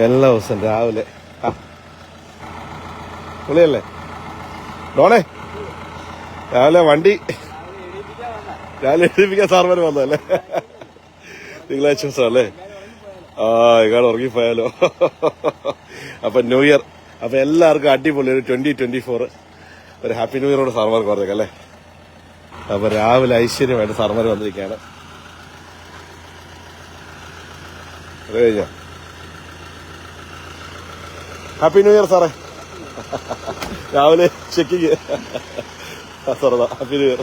എല്ലാ ദിവസം രാവിലെ പുള്ളിയല്ലേ ഡോണേ രാവിലെ വണ്ടി രാവിലെ എഴുതിപ്പിക്കാൻ സാർമാര് വന്നല്ലേ? തിങ്കളാഴ്ച ദിവസം അല്ലേ? ഇയാൾ ഉറങ്ങിപ്പോയാലോ. അപ്പൊ ന്യൂ ഇയർ, അപ്പൊ എല്ലാവർക്കും അടിപൊളി ഒരു 2024 ഒരു ഹാപ്പി ന്യൂ ഇയറോട് സാർമാർക്ക് പറഞ്ഞേക്കല്ലേ. അപ്പൊ രാവിലെ ഐശ്വര്യമായിട്ട് സാർമാർ വന്നിരിക്കുകയാണ്. അത് കഴിഞ്ഞോ? ഹാപ്പി ന്യൂ ഇയർ സാറേ. രാവിലെ ചെക്കിങ് സാറ ഹാപ്പി ന്യൂ ഇയർ.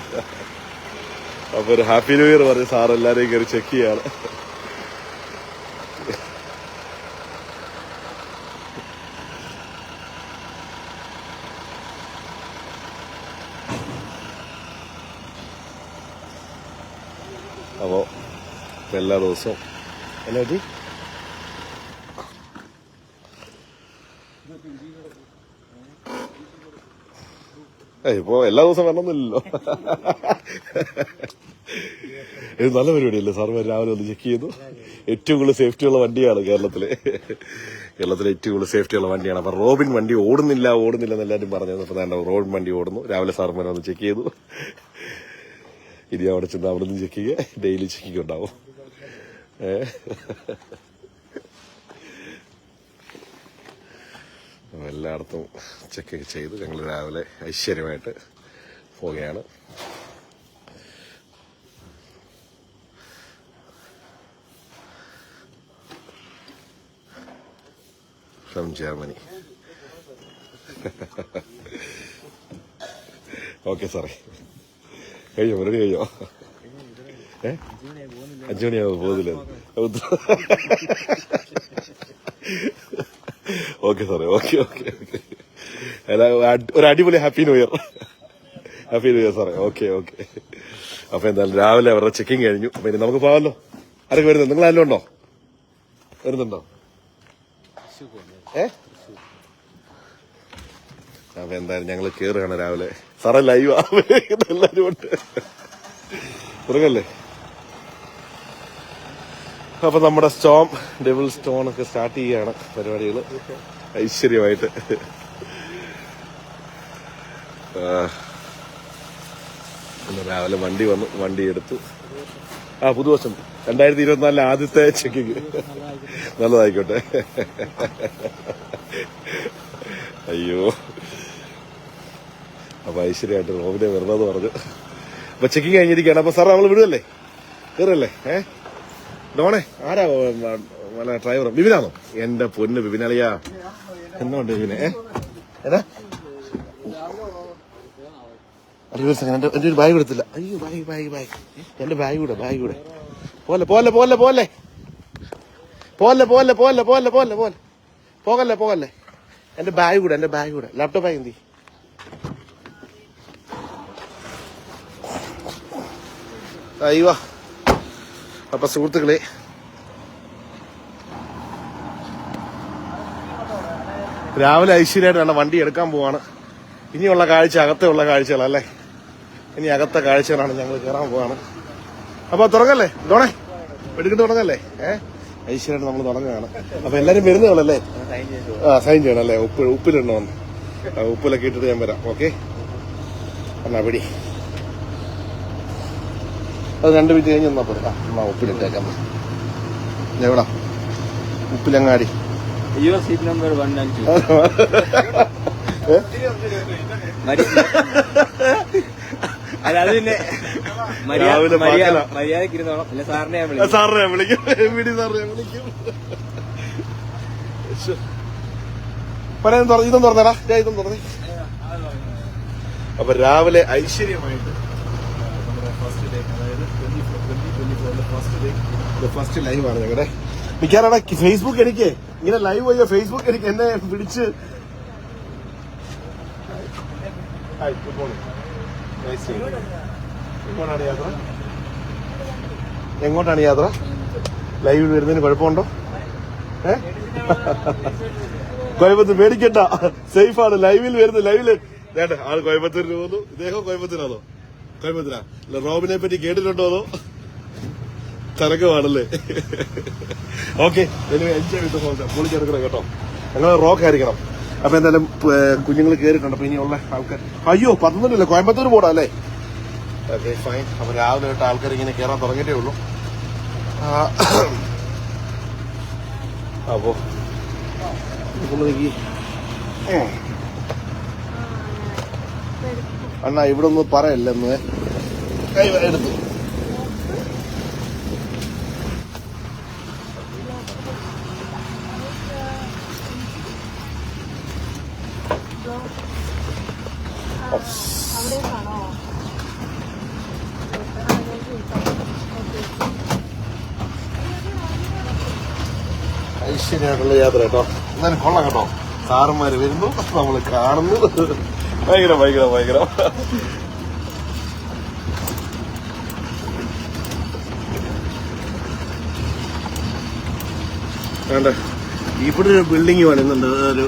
അപ്പൊ ഒരു ഹാപ്പി ന്യൂ ഇയർ പറഞ്ഞ് സാർ എല്ലാരെയും കയറി ചെക്ക് ചെയ്യാണ്. അപ്പോ എല്ലാ ദിവസവും എന്നാ പറ്റി? ഇപ്പോ എല്ലാ ദിവസവും വരണമെന്നില്ലല്ലോ. ഇത് നല്ല പരിപാടിയല്ലേ സാർമാർ രാവിലെ ഒന്ന് ചെക്ക് ചെയ്തു. ഏറ്റവും കൂടുതൽ സേഫ്റ്റിയുള്ള വണ്ടിയാണ് കേരളത്തിലെ ഏറ്റവും കൂടുതൽ സേഫ്റ്റിയുള്ള വണ്ടിയാണ്. അപ്പൊ റോബിൻ വണ്ടി ഓടുന്നില്ല എന്ന് എല്ലാവരും പറഞ്ഞത്. അപ്പൊ വേണ്ട, റോബിൻ വണ്ടി ഓടുന്നു. രാവിലെ സാർമാർ ഒന്ന് ചെക്ക് ചെയ്തു. ഇനി അവിടെ ചെന്ന് അവിടെ നിന്ന് ചെക്ക് ചെയ്യുക. ഡെയിലി ചെക്കിങ് ഉണ്ടാവും. എല്ലായിടത്തും ചെക്ക് ചെയ്ത് ഞങ്ങൾ രാവിലെ ഐശ്വര്യമായിട്ട് പോവുകയാണ്. From Germany. ഓക്കെ സാറേ, കഴിഞ്ഞോ? റെഡി കഴിഞ്ഞോ? 5 മണിയാവും പോകുന്നില്ല. ഓക്കെ സാറേ, ഓക്കെ. ഒരു അടിപൊളി happy new year. Happy new year സാറേ. ഓക്കെ. അപ്പൊ എന്തായാലും രാവിലെ അവരുടെ ചെക്കിങ് കഴിഞ്ഞു. അപ്പൊ ഇനി നമുക്ക് പോകാമല്ലോ. ആരൊക്കെ വരുന്നത്? നിങ്ങൾ ആരെങ്കിലും ഉണ്ടോ? വരുന്നുണ്ടോ? അപ്പൊ എന്തായാലും ഞങ്ങൾ കേറുകയാണ് രാവിലെ. സാറേ ലൈവ് എല്ലാരും ഉണ്ട്. തുടങ്ങല്ലേ? അപ്പൊ നമ്മുടെ സ്റ്റോം ഡെവിൾ സ്റ്റോൺ ഒക്കെ സ്റ്റാർട്ട് ചെയ്യുകയാണ് പരിപാടികൾ ഐശ്വര്യമായിട്ട്. രാവിലെ വണ്ടി വന്നു, വണ്ടി എടുത്തു. പുതുവർഷം 2024 ആദ്യത്തെ ചെക്കിങ് നല്ലതായിക്കോട്ടെ. അയ്യോ, അപ്പൊ ഐശ്വര്യമായിട്ട് റോബിനെ വരണമെന്ന് പറഞ്ഞു. അപ്പൊ ചെക്കിങ് കഴിഞ്ഞിരിക്കുകയാണ്. അപ്പൊ സാർ നമ്മൾ വിടുകല്ലേ? കയറല്ലേ? ഡോണേ ആരാ ഡ്രൈവർ? ബിബിനാണോ? എന്റെ പൊന്ന് ബിബിനളിയാ, എന്നുണ്ട് ബിബിനെ? ഏതാ എന്റെ ഒരു ബാഗ് കൊടുത്തില്ല. അയ്യോ, ബാഗ് എന്റെ ബാഗ് കൂടെ പോകല്ലേ. എന്റെ ബാഗ് കൂടെ ലാപ്ടോപ്പ് ബാഗ് എന്തി? അയ്യോ. അപ്പൊ സുഹൃത്തുക്കളെ, രാവിലെ ഐശ്വര്യമായിട്ട് വണ്ടി എടുക്കാൻ പോവാണ്. ഇനിയുള്ള കാഴ്ച അകത്തുള്ള കാഴ്ചകളല്ലേ? ഇനി അകത്തെ കാഴ്ചകളാണ്. ഞങ്ങൾ കയറാൻ പോവാണ്. അപ്പൊ തുടങ്ങല്ലേ ഡോണേ? എടുക്കിട്ട് തുടങ്ങല്ലേ? ഐശ്വര്യമായിട്ട് നമ്മൾ തുടങ്ങുകയാണ്. അപ്പൊ എല്ലാരും വരുന്നതല്ലേ? സൈൻ ചെയ്യണം അല്ലേ? ഉപ്പിലിടണം. ഉപ്പിലൊക്കെ ഇട്ടിട്ട് ഞാൻ വരാം. ഓക്കെ, എന്നാ പിടി. അത് 2 മിനിറ്റ് കഴിഞ്ഞ് എന്നാ പോരാ. എന്നാ ഉപ്പിലിട്ടേക്കാം. എവിടാ ഉപ്പിലങ്ങാടി? Seat number 1 and 2. അത് പിന്നെ മര്യാദക്ക് ഇരുന്നോളാം. അല്ല സാറിനെ ഞാൻ വിളിക്കും. ഇതും തുറന്നേടാ, ഇതും തുറന്നേ. അപ്പൊ രാവിലെ ഐശ്വര്യമായിട്ട് നമ്മുടെ ഫസ്റ്റ് ഡേ, അതായത് 2024 ഫസ്റ്റ് ലൈവാണ് ഞങ്ങളുടെ. മിക്കാറാണ് ഫേസ്ബുക്ക് എനിക്ക് ഇങ്ങനെ ലൈവ് പോയ ഫേസ്ബുക്ക് എനിക്ക് എന്നെ പിടിച്ച്. എങ്ങോട്ടാണ് യാത്ര? ലൈവ് വരുന്നതിന് കുഴപ്പമുണ്ടോ? കോയമ്പത്തൂർ പേടിക്കണ്ട, സേഫാണ്. ലൈവിൽ വേണ്ട ആള് കോയമ്പത്തൂരിന് പോകുന്നു. ഇദ്ദേഹം കോയമ്പത്തൂരാണോ? കോയമ്പത്തൂരാ? റോബിനെ പറ്റി കേട്ടിട്ടുണ്ടോ? തരക്കമാണല്ലേ. ഓക്കെ, എൻജോയ് ചെയ്ത് പോകാം. പൊളിച്ചെടുക്കണം കേട്ടോ. ഞങ്ങൾ റോക്ക് ആയിരിക്കണം. അപ്പൊ എന്തായാലും കുഞ്ഞുങ്ങൾ കയറിയിട്ടുണ്ട്. അപ്പൊ ഇനിയുള്ള ആൾക്കാർ അയ്യോ 11 കോയമ്പത്തൂർ പോടാ അല്ലേ. Okay fine. അപ്പൊ രാവിലെ തൊട്ട് ആൾക്കാർ ഇങ്ങനെ കയറാൻ തുടങ്ങിയിട്ടേ ഉള്ളൂ. അപ്പോ അണ്ണാ ഇവിടെ ഒന്നും പറയല്ലെന്ന് കൈ എടുത്തു. ഐശ്വര്യമായിട്ടുള്ള യാത്ര കേട്ടോ. എന്നാലും കൊള്ളാം കേട്ടോ. സാറന്മാര് വരുന്നു, നമ്മള് കാണുന്നു. ഭയങ്കര ഭയങ്കര ഭയങ്കര വേണ്ട. ഇവിടെ ഒരു ബിൽഡിംഗ് പണിയുന്നുണ്ട്, ഒരു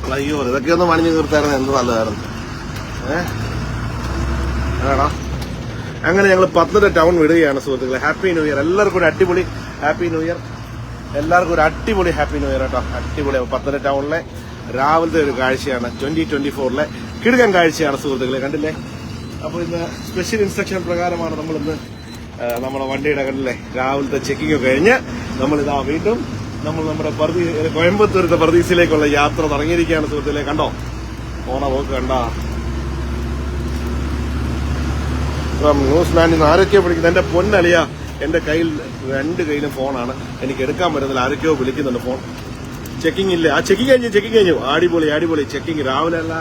ഫ്ലൈ ഓവർ. ഇതൊക്കെ ഒന്ന് പണിഞ്ഞു തീർത്തായിരുന്നു എന്ത് നല്ലതായിരുന്നു. ആണോ? അങ്ങനെ ഞങ്ങൾ 12 ടൗൺ വിടുകയാണ് സുഹൃത്തുക്കളെ. ഹാപ്പി ന്യൂ ഇയർ എല്ലാവർക്കും. ഒരു അടിപൊളി ഹാപ്പി ന്യൂ ഇയർ. എല്ലാവർക്കും ഒരു അടിപൊളി ഹാപ്പി ന്യൂ ഇയർ കേട്ടോ. അടിപൊളി 12 ടൗണിലെ രാവിലത്തെ ഒരു കാഴ്ചയാണ്. 2024 കിടുകൻ കാഴ്ചയാണ് സുഹൃത്തുക്കളെ. കണ്ടില്ലേ? അപ്പോൾ ഇന്ന് സ്പെഷ്യൽ ഇൻസ്ട്രക്ഷൻ പ്രകാരമാണ് നമ്മളിന്ന് നമ്മുടെ വണ്ടിയുടെ കണ്ടില്ലേ രാവിലത്തെ ചെക്കിംഗ് കഴിഞ്ഞ് നമ്മളിതാ വീണ്ടും നമ്മുടെ കോയമ്പത്തൂരത്തെ പർദീസിലേക്കുള്ള യാത്ര തുടങ്ങിയിരിക്കുകയാണ് സുഹൃത്തുക്കളെ. കണ്ടോ പോണ പോക്ക് കണ്ടാ. ന്യൂസിലാൻഡിൽ നിന്ന് ആരൊക്കെയോ വിളിക്കുന്നത്. എന്റെ പൊന്നലിയ, എന്റെ കയ്യിൽ 2 കയ്യിലും ഫോണാണ്. എനിക്ക് എടുക്കാൻ പറ്റുന്നില്ല. ആരൊക്കെയോ വിളിക്കുന്നുണ്ട്. ഫോൺ ചെക്കിംഗ് ഇല്ല. ആ ചെക്കിംഗ് കഴിഞ്ഞു. അടിപൊളി ചെക്കിംഗ്. രാവിലെ അല്ല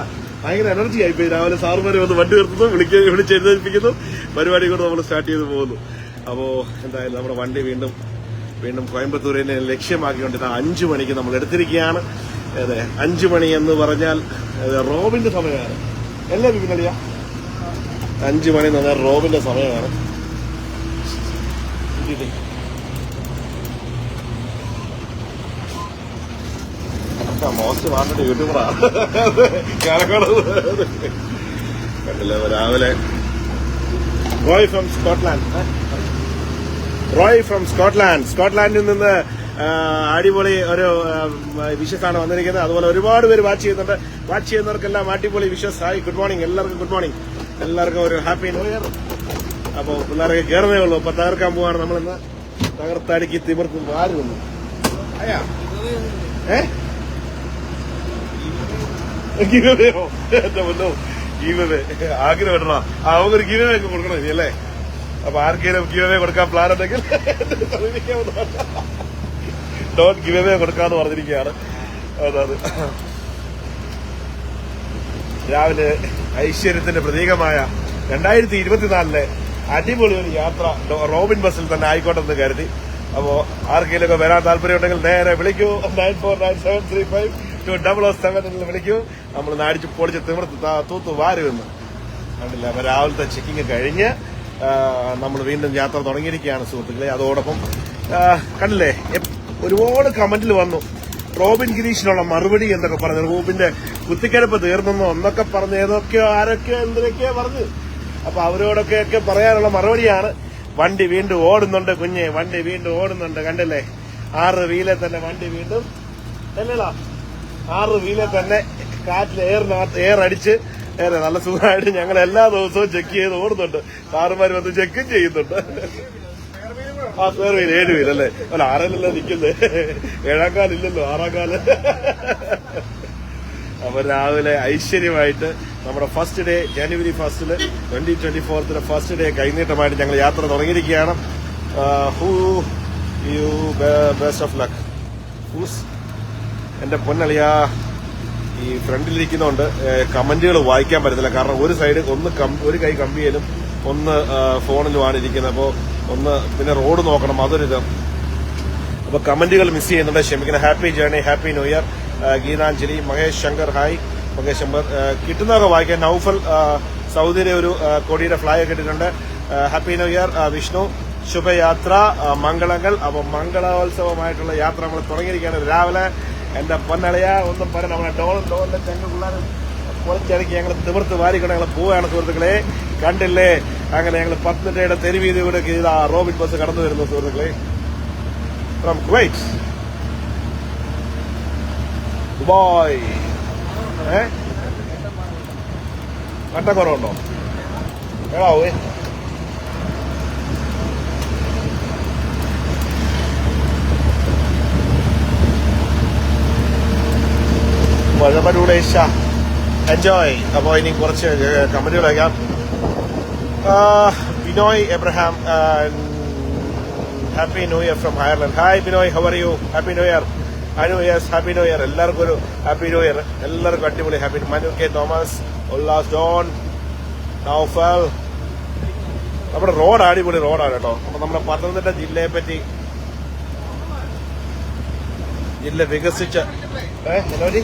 ഭയങ്കര എനർജി ആയിപ്പോയി. രാവിലെ സാറുമാരെ വന്ന് വണ്ടി നിർത്തുന്നു, വിളിച്ചെഴുന്നേൽപ്പിക്കുന്നു, പരിപാടി കൊണ്ട് നമ്മൾ സ്റ്റാർട്ട് ചെയ്ത് പോകുന്നു. അപ്പോ എന്തായാലും നമ്മുടെ വണ്ടി വീണ്ടും കോയമ്പത്തൂരിനെ ലക്ഷ്യമാക്കിക്കൊണ്ട് 5 മണിക്ക് നമ്മൾ എടുത്തിരിക്കുകയാണ്. അതെ, 5 മണി എന്ന് പറഞ്ഞാൽ റോബിന്റെ സമയമാണ്. എല്ലാ വിപിനളിയ 5 മണി എന്ന് പറഞ്ഞാൽ റോബിന്റെ സമയമാണ്. മോസ്റ്റ് വാണ്ടഡ് യൂട്യൂബറാ കണ്ടില്ലേ രാവിലെ. റോയ് ഫ്രം സ്കോട്ട്ലാൻഡിൽ നിന്ന് അടിപൊളി ഒരു വിഷസാണ് വന്നിരിക്കുന്നത്. അതുപോലെ ഒരുപാട് പേര് വാച്ച് ചെയ്യുന്നുണ്ട്. വാച്ച് ചെയ്യുന്നവർക്കെല്ലാം അടിപൊളി വിഷസ്. ഹായ്, ഗുഡ് മോർണിംഗ് എല്ലാവർക്കും. ഗുഡ് മോർണിംഗ് എല്ലാവർക്കും. ഒരു ഹാപ്പി ന്യൂ ഇയർ. അപ്പൊ പിള്ളേർക്ക് കയറുന്നേ ഉള്ളൂ. അപ്പൊ തകർക്കാൻ പോവാണ് നമ്മളിന്ന്. തകർത്തടുക്കി തിമിർത്ത് മാറി വന്നു. ഗീവയോ എന്റെ മുന്നോ ഗീവേ ആഗ്രഹം. അവക്കൊരു ഗീവേ ഒക്കെ കൊടുക്കണം ഇനി അല്ലേ. അപ്പൊ ആർക്കെങ്കിലും ഗീവേ കൊടുക്കാൻ പ്ലാൻ ഉണ്ടെങ്കിൽ ഡോണ്ട് ഗീവേ കൊടുക്കാന്ന് പറഞ്ഞിരിക്കുകയാണ്. അതാണ് രാവിലെ ഐശ്വര്യത്തിന്റെ പ്രതീകമായ 2024 അടിപൊളി ഒരു യാത്ര റോബിൻ ബസ്സിൽ തന്നെ ആയിക്കോട്ടെന്ന് കരുതി. അപ്പോ ആർക്കെങ്കിലും ഒക്കെ വരാൻ താല്പര്യമുണ്ടെങ്കിൽ നേരെ വിളിക്കൂ. 9497352007 വിളിക്കൂ. നമ്മൾ നാടിച്ച് പൊളിച്ച് തിമിർത്ത് തൂത്ത് വാരുമെന്ന് കണ്ടില്ല. അപ്പൊ രാവിലത്തെ ചെക്കിങ് കഴിഞ്ഞ് നമ്മൾ വീണ്ടും യാത്ര തുടങ്ങിയിരിക്കുകയാണ് സുഹൃത്തുക്കളെ. അതോടൊപ്പം കണ്ടില്ലേ ഒരുപാട് കമന്റിൽ വന്നു റോബിൻ ഗിരീഷിനുള്ള മറുപടി എന്നൊക്കെ പറഞ്ഞു. റോബിന്റെ കുത്തിക്കിടപ്പ് തീർന്നെന്നോ എന്നൊക്കെ പറഞ്ഞ് ഏതൊക്കെയോ ആരൊക്കെയോ എന്തിനൊക്കെയോ പറഞ്ഞു. അപ്പൊ അവരോടൊക്കെ പറയാനുള്ള മറുപടിയാണ്. വണ്ടി വീണ്ടും ഓടുന്നുണ്ട് കുഞ്ഞെ, വണ്ടി വീണ്ടും ഓടുന്നുണ്ട്. കണ്ടില്ലേ 6 വീലെ തന്നെ വണ്ടി വീണ്ടും അല്ലടാ 6 വീലെ തന്നെ കാറ്റിൽ എയർ അടിച്ച് നല്ല സുഖമായിട്ട് ഞങ്ങൾ എല്ലാ ദിവസവും ചെക്ക് ചെയ്ത് ഓടുന്നുണ്ട്. സാറുമാര് വന്ന് ചെക്കും ചെയ്യുന്നുണ്ട്. ആ സ്പെയർ വീൽ 7 വീൽ അല്ലേ. അല്ല 6 നിൽക്കുന്നത്. 7-ാം കാലില്ലല്ലോ, 6-ാം കാല്. അപ്പൊ രാവിലെ ഐശ്വര്യമായിട്ട് നമ്മുടെ ഫസ്റ്റ് ഡേ ജനുവരി 1 2024 ഫസ്റ്റ് ഡേ കൈനീട്ടമായിട്ട് ഞങ്ങൾ യാത്ര തുടങ്ങിയിരിക്കുകയാണ്. Best of luck. എന്റെ പൊന്നളിയാ ഈ ഫ്രണ്ടിലിരിക്കുന്നതുകൊണ്ട് കമന്റുകൾ വായിക്കാൻ പറ്റത്തില്ല. കാരണം ഒരു സൈഡ് ഒരു കൈ കമ്പിയിലും ഒന്ന് ഫോണിലുമാണ് ഇരിക്കുന്നത്. അപ്പോൾ പിന്നെ റോഡ് നോക്കണം, അതൊരിത്. അപ്പൊ കമന്റുകൾ മിസ് ചെയ്യുന്നുണ്ട്, ക്ഷമിക്കണം. Happy journey, happy new year. Geetanjali, Mahesh Shankar, hi Mahesh Shankar. കിട്ടുന്നതൊക്കെ വായിക്കാൻ. നൌഫൽ സൗദിയിലെ ഒരു കൊടിയുടെ ഫ്ലൈ ഒക്കെ ഇട്ടിട്ടുണ്ട്. Happy new year Vishnu. ശുഭയാത്ര, മംഗളങ്ങൾ. അപ്പൊ മംഗളോത്സവമായിട്ടുള്ള യാത്ര നമ്മൾ തുടങ്ങിയിരിക്കുകയാണ് രാവിലെ. എന്റെ പൊന്നളയ ഒന്നും പറയാം. നമ്മളെ ഡോളിന്റെ ചെങ്ങ പിള്ളേർ കുറച്ചിടയ്ക്ക് ഞങ്ങൾ തിമിർത്ത് വാരിക്കൊണ്ട് ഞങ്ങൾ പോവുകയാണ് സുഹൃത്തുക്കളെ. കണ്ടില്ലേ അങ്ങനെ ഞങ്ങൾ പത്തനംതിട്ടയുടെ തെരുവീതിയുടെ കീഴിൽ ആ റോബിൻ ബസ് കടന്നു വരുന്നു സുഹൃത്തുക്കളെ. From Kuwait Dubai. കട്ടക്കുറവുണ്ടോ എടാവേ? എൻജോയ്. അപ്പോൾ ഇനി കുറച്ച് കമന്റുകൾ അയക്കാം. Binoy Abraham, happy new year from Ireland. Hi Binoy, how are you? Happy new year. Happy new year. എല്ലാവർക്കും ഒരു ഹാപ്പി ന്യൂ ഇയർ. എല്ലാവർക്കും അടിപൊളി ഹാപ്പി. മനു കെ തോമസ്, ഉല്ലാസ് ജോൺ, നൗഫൽ. നമ്മുടെ റോഡ് അടിപൊളി റോഡാണ് കേട്ടോ. അപ്പൊ നമ്മുടെ പത്തനംതിട്ട ജില്ലയെ പറ്റി, ജില്ല വികസിച്ച ഹലോജി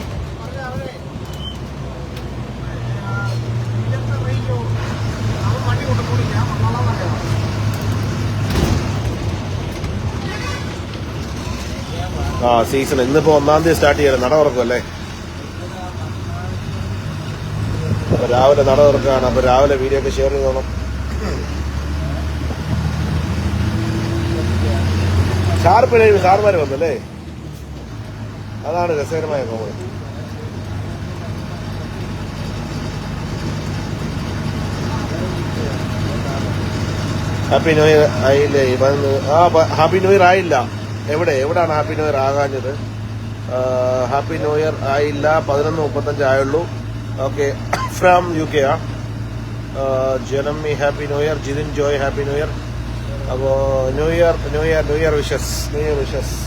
സീസൺ ഇന്നിപ്പോ 1-ാം തീയതി സ്റ്റാർട്ട് ചെയ്യാൻ നട തുറക്കുമല്ലേ. അപ്പൊ രാവിലെ നട തുറക്കാണ്. അപ്പൊ രാവിലെ വീഡിയോ ഒക്കെ ഷെയർ ചെയ്തോണം. സാറുമാര് വന്നല്ലേ, അതാണ് രസകരമായ കോമഡി. ഹാപ്പി ന്യൂ ഇയർ ആയില്ലേ? ഹാപ്പി ന്യൂ ഇയർ ആയില്ല. എവിടാണ് ഹാപ്പി ന്യൂ ഇയർ ആകാഞ്ഞത്? ഹാപ്പി ന്യൂ ഇയർ ആയില്ല. 11:35 ആയുള്ളൂ. ഓക്കെ, ഫ്രം UK ആ. ജനമി happy new year. Jithin Joy happy new year. അപ്പോ ന്യൂ ഇയർ വിഷസ്.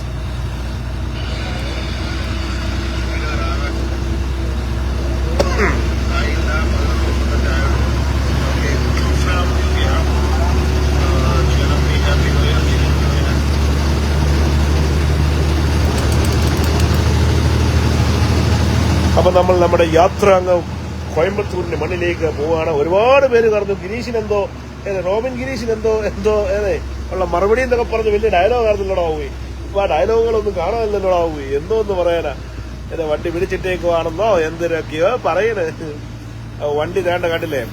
അപ്പൊ നമ്മൾ നമ്മുടെ യാത്ര അങ്ങ് കോയമ്പത്തൂരിന്റെ മണ്ണിലേക്ക് പോവുകയാണ്. ഒരുപാട് പേര് പറഞ്ഞു ഗിരീഷിനെന്തോ റോബിൻ ഗിരീഷിനെന്തോ ഉള്ള മറുപടി എന്നൊക്കെ പറഞ്ഞ് വലിയ ഡയലോഗ് ആയിരുന്നല്ലോടാവുകയെ. ഇപ്പൊ ആ ഡയലോഗുകളൊന്നും കാണാനില്ലല്ലോടാവുകയെ. എന്തോ ഒന്ന് പറയാനാ. വണ്ടി പിടിച്ചിട്ടേക്കുവാണെന്നോ എന്തൊക്കെയോ പറയണേ. വണ്ടി വേണ്ട കണ്ടില്ലേ,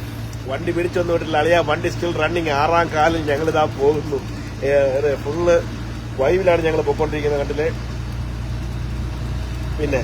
വണ്ടി പിടിച്ചൊന്നും വിട്ടില്ല അളിയാ. വണ്ടി സ്റ്റിൽ റണ്ണിങ്. 6-ാം കാലിൽ ഞങ്ങളിതാ പോകുന്നു. ഫുള്ള് വൈവിലാണ് ഞങ്ങൾ പോയിക്കൊണ്ടിരിക്കുന്നത് കണ്ടില്ലേ. പിന്നെ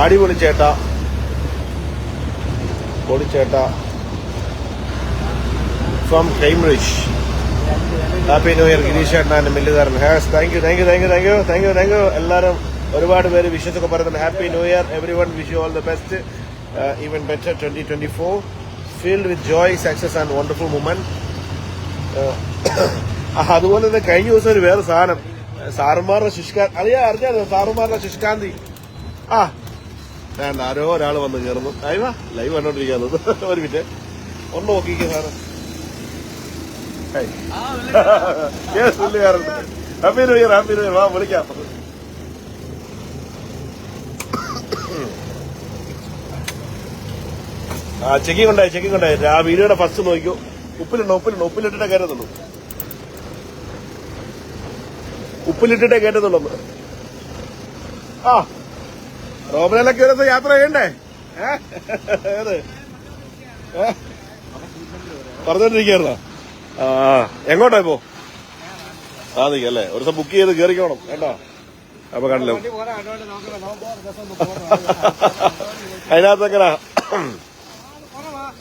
അടിപൊളി ചേട്ടാ, പൊളിച്ചേട്ടാ from Cambridge. Happy new year Girish ചേട്ടൻ മില്ലുകാരൻ. Thank you. എല്ലാവരും ഒരുപാട് പേര് വിഷസൊക്കെ പറയുന്നുണ്ട്. Happy new year everyone. Wish you all the best. Even better 2024 filled with joy, success and wonderful moment. അതുപോലെ തന്നെ കഴിഞ്ഞ ദിവസം ഒരു വേറെ സാധനം, സാറുമാരുടെ ശുഷ്കാന്തി അറിഞ്ഞായിരുന്നു. സാറുമാരുടെ ശുഷ്കാന്തി വേണ്ട, ആരോ ഒരാൾ വന്ന് കയറുന്നു. ലൈവ് കണ്ടോണ്ടിരിക്കുന്നത്. ഒരു മിനിറ്റ് ഒന്ന് നോക്കിക്കേ സാറ്. Happy new year. വാ വിളിക്കാം. ചെക്കിംഗ് ഉണ്ടായി. ആ വീഡിയോയുടെ ഫസ്റ്റ് നോക്കിയോ. ഉപ്പിലിട്ടിട്ടേ കയറ്റത്തുള്ളൂ. റോബിനൊക്കെ ഒരു ദിവസം യാത്ര ചെയ്യണ്ടേ? പറഞ്ഞോണ്ടിരിക്കായിരുന്നോ? എങ്ങോട്ടാ ഇപ്പോ? നിക്കല്ലേ, ഒരു ദിവസം ബുക്ക് ചെയ്ത് കേറിക്കോണം കേട്ടോ. അപ്പൊ കണ്ടല്ലോ അതിനകത്തെങ്ങനെ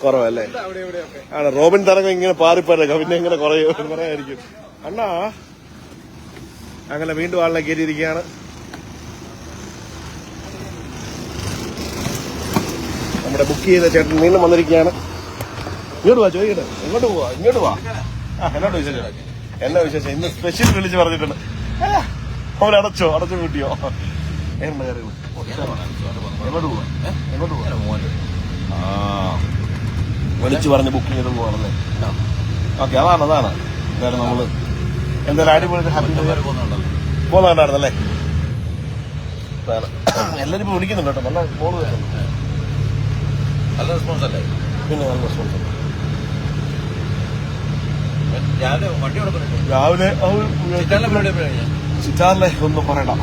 കുറവല്ലേ? ആണ് റോബിൻ തരംഗം ഇങ്ങനെ പാറിപ്പോരൊക്കെ പിന്നെ ഇങ്ങനെ കുറയായിരിക്കും അണ്ണാ. അങ്ങനെ വീണ്ടും ആളിനെ കയറ്റിയിരിക്കുകയാണ്. നമ്മുടെ ബുക്ക് ചെയ്ത ചേട്ടൻ വീണ്ടും വന്നിരിക്കുകയാണ്. ഇങ്ങോട്ട് വാ, ചോദിക്കട്ടെ. എങ്ങോട്ട് പോവാ? ഇങ്ങോട്ട് വാ. എന്നോട് വിശേഷം? എന്നാ വിശേഷം? ഇന്ന് സ്പെഷ്യൽ വിളിച്ച് പറഞ്ഞിട്ടുണ്ട്. അവരടച്ചോ? അടച്ചു കൂട്ടിയോ? എങ്ങോട്ട് പോവാ? എങ്ങോട്ട് പോവാ? ആ, വിളിച്ചു പറഞ്ഞ് ബുക്ക് ചെയ്ത് പോവാണല്ലേ? ഓക്കെ, അതാണ് എന്തായാലും നമ്മള് എന്തായാലും അടിപൊളി ഹാപ്പി പോകുന്നുണ്ടായിരുന്നല്ലേ? എല്ലാരും ഇപ്പൊ വിളിക്കുന്നുണ്ട് കേട്ടോ. നല്ല കോള് വരുന്നുണ്ട്. നല്ല റെസ്പോൺസ് അല്ലേ? പിന്നെ നല്ല റെസ്പോൺസ് ഉണ്ട്. രാവിലെ ചിറ്റാറിലെ ഒന്നും പറയണ്ട.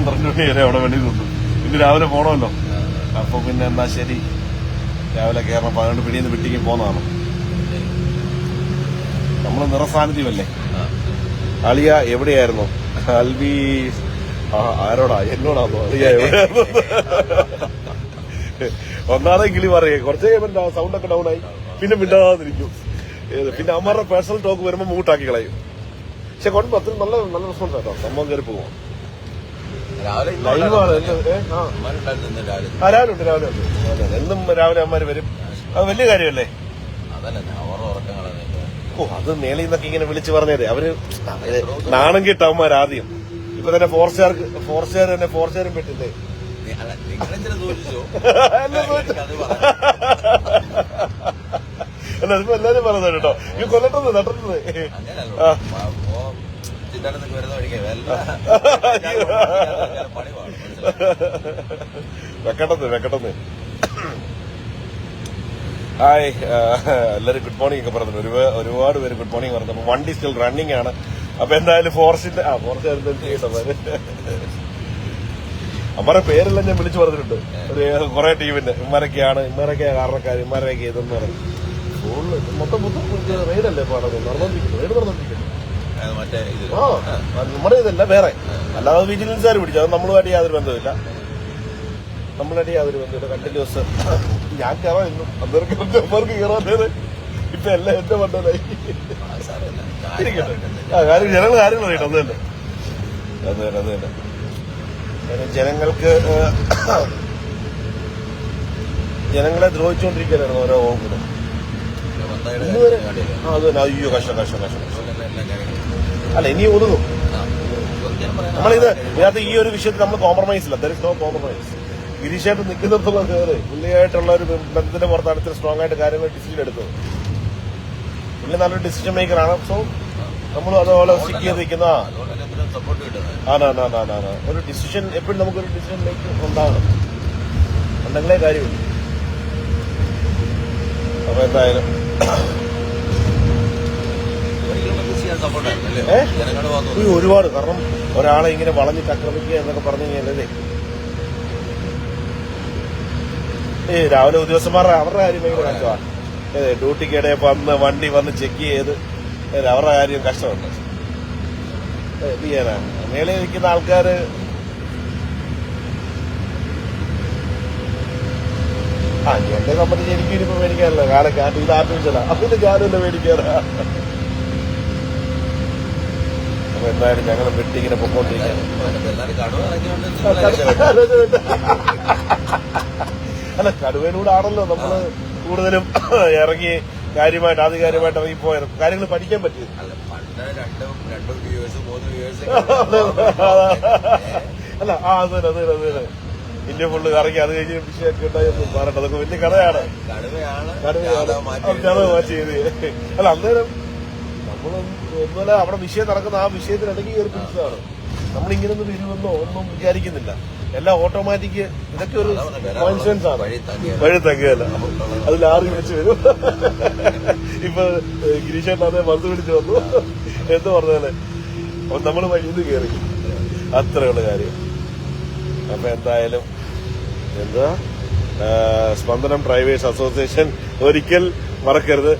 12 മണി വരെ അവിടെ വേണ്ടി നിന്നു. ഇന്ന് രാവിലെ പോണമല്ലോ. അപ്പൊ പിന്നെ എന്നാ ശരി, രാവിലെ കയറണം. 12 പിടിയിൽ നിന്ന് വിട്ടിക്ക് പോന്നതാണ്. നമ്മള് നിറസാന്നിധ്യമല്ലേ. അളിയ എവിടെയായിരുന്നു? അൽവി ആരോടാ? എന്നോടാണോ? അളിയ എവിടെയായിരുന്നു? ഒന്നാമതെ കിളി പറയേ. കുറച്ച് കഴിയുമ്പോൾ സൗണ്ട് ഒക്കെ ഡൗൺ ആയി. പിന്നെ മിണ്ടാതിരിക്കും. പിന്നെ അമ്മമാരുടെ പേഴ്സണൽ ടോക്ക് വരുമ്പോൾ മൂട്ടാക്കി കളയും. പക്ഷെ കുഴപ്പം അത്ര നല്ല റെസ്പോൺസ് ആട്ടോ. സംഭവം കയറി പോവാം. രാവിലെ ഉണ്ട്. എന്നും രാവിലെ അമ്മമാര് വരും. അത് വലിയ കാര്യമല്ലേ? ഓ, അത് മേളിൽ നിന്നൊക്കെ ഇങ്ങനെ വിളിച്ചു പറഞ്ഞതേ. അവര് നാണം കിട്ട അവന്മാരാദ്യം. ഇപ്പൊ തന്നെ ഫോർ സ്റ്റാറും പെട്ടില്ലേ? അല്ല, അതിപ്പോ എല്ലാരും പറയുന്നത് കേട്ടോ. ഈ കൊല്ലട്ടത് നട്ടത് വെക്കട്ടെന്ന്. ഹായ്, എല്ലാരും ഗുഡ് മോർണിംഗ് ഒക്കെ പറഞ്ഞു. ഒരുപാട് പേര് ഗുഡ് മോർണിംഗ് പറഞ്ഞു. അപ്പൊ വണ്ടി സ്റ്റിൽ റണ്ണിങ് ആണ്. അപ്പൊ എന്തായാലും ഫോറസ്റ്റ് അമ്മയുടെ പേരെല്ലാം ഞാൻ വിളിച്ചു പറഞ്ഞിട്ടുണ്ട്. ഒരു കുറെ ടീമിന്റെ ഇമ്മരൊക്കെയാണ് കാരണക്കാർ, ഇമ്മരൊക്കെ ഇതെന്ന് പറഞ്ഞു. സ്കൂളിൽ മൊത്തം റെയ്ഡല്ലേ നടന്നോണ്ടിരിക്കുന്നു. നമ്മുടെ ഇതല്ല, വേറെ അല്ലാതെ വിജിലൻസുകാർ പിടിച്ചു. അത് നമ്മളുമായിട്ട് യാതൊരു ബന്ധമില്ല. കണ്ടിന്യൂസ് ഞാൻ കയറായിരുന്നു. അന്നേർക്ക് കയറാത്തത് ഇപ്പൊ എല്ലാം എന്റെ മണ്ടലായി. ജനങ്ങൾ കാര്യങ്ങൾ അറിയട്ടെ. അത് തന്നെ ജനങ്ങളെ ദ്രോഹിച്ചുകൊണ്ടിരിക്കുകയായിരുന്നു ഓരോ വകുപ്പിലും. അത് തന്നെ. അയ്യോ, കഷ്ടം. അല്ല, ഇനി ഒതുങ്ങും. ഇതിനകത്ത് ഈ ഒരു വിഷയത്തിൽ നമ്മൾ കോംപ്രമൈസ് ഇല്ല. There is no compromise. ഗിരീഷായിട്ട് നിൽക്കുന്നിടത്തോളം കയറി പുള്ളിയായിട്ടുള്ള ഒരു ബന്ധത്തിന്റെ പുറത്താണ് ഇത്ര സ്ട്രോങ് ആയിട്ട് കാര്യങ്ങൾ ഡിസിഷൻ എടുത്തത്. പുള്ളി നല്ലൊരു ഡിസിഷൻ മേക്കറാണ്. സോ നമ്മൾ അതുപോലെ സ്റ്റിക്ക് ചെയ്ത് നിൽക്കുന്ന ഒരു ഡിസിഷൻ എപ്പോഴും നമുക്കൊരു ഡിസിഷൻ മേക്കിംഗ് ഉണ്ടാകണം. ഉണ്ടെങ്കിലേ കാര്യമില്ല. അപ്പൊ എന്തായാലും ഒരുപാട്. കാരണം ഒരാളെ ഇങ്ങനെ വളഞ്ഞിട്ട് ആക്രമിക്കുക എന്നൊക്കെ പറഞ്ഞു കഴിഞ്ഞാലേ രാവിലെ ഉദ്യോഗസ്ഥന്മാരുടെ അവരുടെ കാര്യം ഭയങ്കര കഷ്ടമാണ്. ഡ്യൂട്ടിക്കിടെ വണ്ടി വന്ന് ചെക്ക് ചെയ്ത് അവരുടെ കാര്യം കഷ്ടമുണ്ട്. എന്ത് ചെയ്യാനാ? മേലെ നിൽക്കുന്ന ആൾക്കാര് എന്നെ സംബന്ധിച്ച് എനിക്കിനിപ്പോ മേടിക്കാനല്ലോ. കാലം ഇത് ആർട്ടിഫിഷ്യലാ. അപ്പൊ ഞാനല്ല മേടിക്കാനാ. അപ്പൊ എന്തായാലും ഞങ്ങൾ വെട്ടിങ്ങനെ പൊക്കോണ്ടിരിക്കുകയാണ്. അല്ല, കടുവയിലൂടാണല്ലോ നമ്മള് കൂടുതലും ഇറങ്ങി ആധികാരികമായിട്ട് ഇറങ്ങിപ്പോയത്. കാര്യങ്ങൾ പഠിക്കാൻ പറ്റിയത്. അല്ല, അത് തന്നെ ഇന്ത്യ ഫുള്ള് ഇറങ്ങി അത് കഴിഞ്ഞ് വിഷയമൊക്കെ ഉണ്ടായിരുന്നു പറയട്ടെ. അതൊക്കെ വലിയ കഥയാണ്. ചെയ്ത് അല്ല, അന്നേരം ഒന്നുമല്ല, അവിടെ വിഷയം നടക്കുന്ന ആ വിഷയത്തിനിടയ്ക്ക് കയറി പിടിച്ചതാണ്. നമ്മളിങ്ങനൊന്നും വരുമെന്നോ ഒന്നും വിചാരിക്കുന്നില്ല. എല്ലാം ഓട്ടോമാറ്റിക്. ഇതൊക്കെ ഒരു കോയിൻസിഡൻസ് ആണ്. വഴി തങ്ങുകയല്ല. അത് ലാറി വിളിച്ച് വരും. ഇപ്പൊ ഗിരീഷേട്ടൻ അതേ ബസ് പിടിച്ച് വന്നു എന്ന് പറഞ്ഞാല് അപ്പൊ നമ്മള് വഴിന്ന് കയറി. അത്രയുള്ള കാര്യം. അപ്പൊ എന്തായാലും സ്പന്ദനം ഡ്രൈവേഴ്സ് അസോസിയേഷൻ ഒരിക്കൽ മറക്കരുത്.